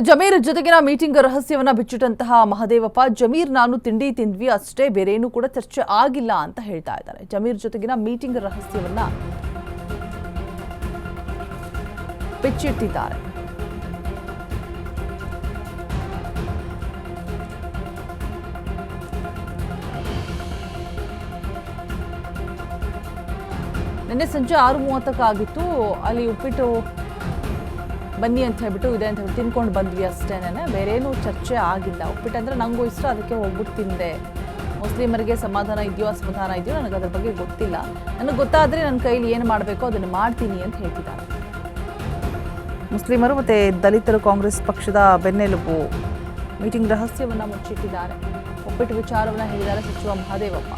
ಜಮೀರ್ ಜೊತೆಗಿನ ಮೀಟಿಂಗ್ ರಹಸ್ಯವನ್ನ ಬಿಚ್ಚಿಟ್ಟಂತಹ ಮಹದೇವಪ್ಪ, ಜಮೀರ್ ನಾನು ತಿಂಡಿ ತಿಂದ್ವಿ ಅಷ್ಟೇ, ಬೇರೇನೂ ಕೂಡ ಚರ್ಚೆ ಆಗಿಲ್ಲ ಅಂತ ಹೇಳ್ತಾ ಇದ್ದಾರೆ. ಜಮೀರ್ ಜೊತೆಗಿನ ಮೀಟಿಂಗ್ ರಹಸ್ಯವನ್ನ ಬಿಚ್ಚಿಟ್ಟಿದ್ದಾರೆ. ನಿನ್ನೆ ಸಂಜೆ 6:30 ಅಲ್ಲಿ ಉಪ್ಪಿಟ್ಟು ಬನ್ನಿ ಅಂತ ಹೇಳ್ಬಿಟ್ಟು ಇದೆ ಅಂತ ಹೇಳಿ ತಿನ್ಕೊಂಡು ಬಂದ್ವಿ ಅಷ್ಟೇನೆ, ಬೇರೇನೂ ಚರ್ಚೆ ಆಗಿಲ್ಲ. ಉಪ್ಪಿಟ್ಟಂದ್ರೆ ನಂಗೂ ಇಷ್ಟ, ಅದಕ್ಕೆ ಹೋಗ್ಬಿಟ್ಟು ತಿಂದೆ. ಮುಸ್ಲಿಮರಿಗೆ ಸಮಾಧಾನ ಇದೆಯೋ ಅಸಮಾಧಾನ ಇದೆಯೋ ನನಗೆ ಅದ್ರ ಬಗ್ಗೆ ಗೊತ್ತಿಲ್ಲ. ನನಗೆ ಗೊತ್ತಾದರೆ ನನ್ನ ಕೈಲಿ ಏನು ಮಾಡಬೇಕೋ ಅದನ್ನು ಮಾಡ್ತೀನಿ ಅಂತ ಹೇಳ್ತಿದ್ದಾರೆ. ಮುಸ್ಲಿಮರು ಮತ್ತು ದಲಿತರು ಕಾಂಗ್ರೆಸ್ ಪಕ್ಷದ ಬೆನ್ನೆಲುಬು. ಮೀಟಿಂಗ್ ರಹಸ್ಯವನ್ನು ಮುಚ್ಚಿಟ್ಟಿದ್ದಾರೆ. ಉಪ್ಪಿಟ್ಟು ವಿಚಾರವನ್ನು ಹೇಳಿದ್ದಾರೆ ಸಚಿವ ಮಹದೇವಪ್ಪ.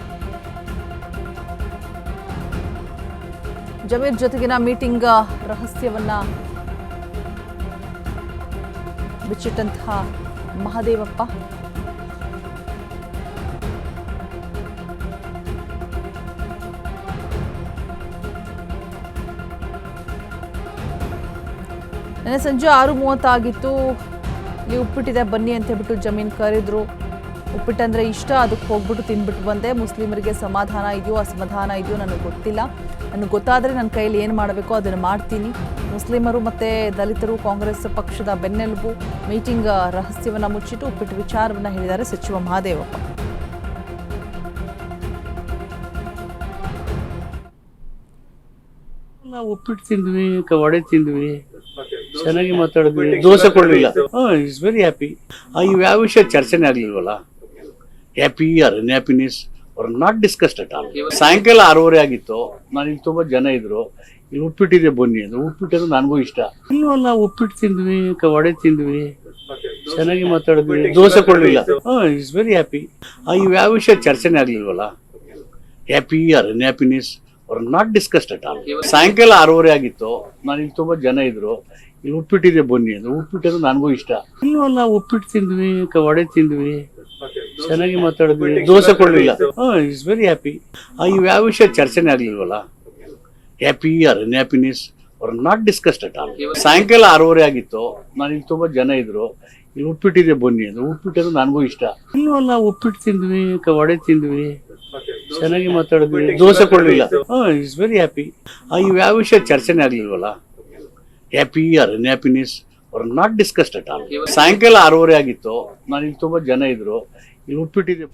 ಜಮೀರ್ ಜೊತೆಗಿನ ಮೀಟಿಂಗ್ ರಹಸ್ಯವನ್ನ ಬಿಚ್ಚಿಟ್ಟಂತಹ ಮಹದೇವಪ್ಪ ನಿನ್ನೆ ಸಂಜೆ 6:30 ಇಲ್ಲಿ ಉಪ್ಪಿಟ್ಟಿದೆ ಬನ್ನಿ ಅಂತ ಹೇಳ್ಬಿಟ್ಟು ಜಮೀನ್ ಕರೆದ್ರು. ಉಪ್ಪಿಟ್ಟಂದ್ರೆ ಇಷ್ಟ, ಅದಕ್ಕೆ ಹೋಗ್ಬಿಟ್ಟು ತಿಂದ್ಬಿಟ್ಟು ಬಂದೆ. ಮುಸ್ಲಿಮರಿಗೆ ಸಮಾಧಾನ ಇದೆಯೋ ಅಸಮಾಧಾನ ಇದೆಯೋ ನನಗೆ ಗೊತ್ತಿಲ್ಲ. ನನಗೆ ಗೊತ್ತಾದರೆ ನನ್ನ ಕೈಯಲ್ಲಿ ಏನು ಮಾಡಬೇಕೋ ಅದನ್ನು ಮಾಡ್ತೀನಿ. ಮುಸ್ಲಿಮರು ಮತ್ತು ದಲಿತರು ಕಾಂಗ್ರೆಸ್ ಪಕ್ಷದ ಬೆನ್ನೆಲುಬು. ಮೀಟಿಂಗ್ ರಹಸ್ಯವನ್ನು ಮುಚ್ಚಿಟ್ಟು ಉಪ್ಪಿಟ್ಟು ವಿಚಾರವನ್ನು ಹೇಳಿದ್ದಾರೆ ಸಚಿವ ಮಹದೇವಪ್ಪ. ನಾವು ಉಪ್ಪಿಟ್ಟು ತಿಂದ್ವಿ, ವಡೆ ತಿಂದ್ವಿ, ಚೆನ್ನಾಗಿ ಮಾತಾಡಿದ್ವಿ, ದೋಸೆ ಕೊಡಲಿಲ್ಲ. It's very happy. ಇವು ಯಾವ ವಿಷಯ ಚರ್ಚೆನೇ ಆಗ್ಲಿಲ್ವಲ್ಲ. ಹ್ಯಾಪಿ ಆರ್ ಅನ್ಹ್ಯಾಪಿನೆಸ್ ಅವ್ರ ನಾಟ್ ಡಿಸ್ಕಸ್ಡ್ ಅಟ್ ಆಲ್. ಸಾಯಂಕಾಲ 6:30 ಆಗಿತ್ತು. ನಾನು ಇಲ್ಲಿ ತುಂಬಾ ಜನ ಇದ್ರು. ಇಲ್ಲಿ ಉಪ್ಪಿಟ್ಟಿದೆ ಬನ್ನಿ ಅದು. ಉಪ್ಪಿಟ್ಟು ನನಗೂ ಇಷ್ಟ. ಇಲ್ವಲ್ಲ, ಉಪ್ಪಿಟ್ಟು ತಿಂದ್ವಿ, ವಡೆ ತಿಂದ್ವಿ, ಚೆನ್ನಾಗಿ ಮಾತಾಡಿದ್ವಿ, ದೋಸೆ ಕೊಡಲಿಲ್ಲ. It's very happy. ಇವು ಯಾವ ವಿಷಯ ಚರ್ಚೆನೇ ಆಗ್ಲಿಲ್ವಲ್ಲ. ಹ್ಯಾಪಿ ಆರ್ ಅನ್ಹ್ಯಾಪಿನೆಸ್ ಅವ್ರ ನಾಟ್ ಡಿಸ್ಕಸ್ಡ್ ಅಟ್ ಆಲ್. ಸಾಯಂಕಾಲ 6:30 ಆಗಿತ್ತು. ನಾನು ಇಲ್ಲಿ ತುಂಬಾ ಜನ ಇದ್ರು. ಇಲ್ಲಿ ಉಪ್ಪಿಟ್ಟಿದೆ ಬನ್ನಿ ಅದು. ಉಪ್ಪಿಟ್ಟು ನನಗೂ ಇಷ್ಟ. ಇಲ್ವಲ್ಲ, ಉಪ್ಪಿಟ್ಟು ತಿಂದ್ವಿ, ವಡೆ ತಿಂದ್ವಿ, ಚೆನ್ನಾಗಿ ಮಾತಾಡಿದ್ವಿ, ದೋಸೆ ಕೊಡಲಿಲ್ಲ. It's very happy. ಇವು ಯಾವ ವಿಷಯ ಚರ್ಚೆನೇ ಆಗ್ಲಿಲ್ವಲ್ಲ. ಹ್ಯಾಪಿ ಆರ್ ಅನ್ಹ್ಯಾಪಿನೆಸ್ ಅವ್ರ ನಾಟ್ ಡಿಸ್ಕಸ್ಡ್ ಅಟ್ ಆಲ್. ಸಾಯಂಕಾಲ 6:30 ಆಗಿತ್ತು. ನಾನು ಇಲ್ಲಿ ತುಂಬಾ ಜನ ಇದ್ರು. ಇಲ್ಲಿ ಉಪ್ಪಿಟ್ಟಿದೆ ಬನ್ನಿ ಅದು. ಉಪ್ಪಿಟ್ಟು ನನಗೂ ಇಷ್ಟ. ಇಲ್ವಲ್ಲ, ಉಪ್ಪಿಟ್ಟು ತಿಂದ್ವಿ, ವಡೆ ತಿಂದ್ವಿ, ಚೆನ್ನಾಗಿ ಮಾತಾಡಿದ್ವಿ, ದೋಸೆ ಕೊಡಲಿಲ್ಲ. It's very happy. ಇವು ಯಾವ ವಿಷಯ ಚರ್ಚೆನೇ ಆಗ್ಲಿಲ್ವಲ್ಲ. ಹ್ಯಾಪಿ ಆರ್ ಅನ್ಹ್ಯಾಪಿನೆಸ್ ಅವ್ರ ನಾಟ್ ಡಿಸ್ಕಸ್ಡ್ ಅಟ್ ಆಲ್. ಸಾಯಂಕಾಲ 6:30 ಆಗಿತ್ತು. ನಾನು ಇಲ್ಲಿ ತುಂಬಾ ಜನ ಇದ್ರು. ಇಲ್ಲಿ ಉಪ್ಪಿಟ್ಟಿದೆ.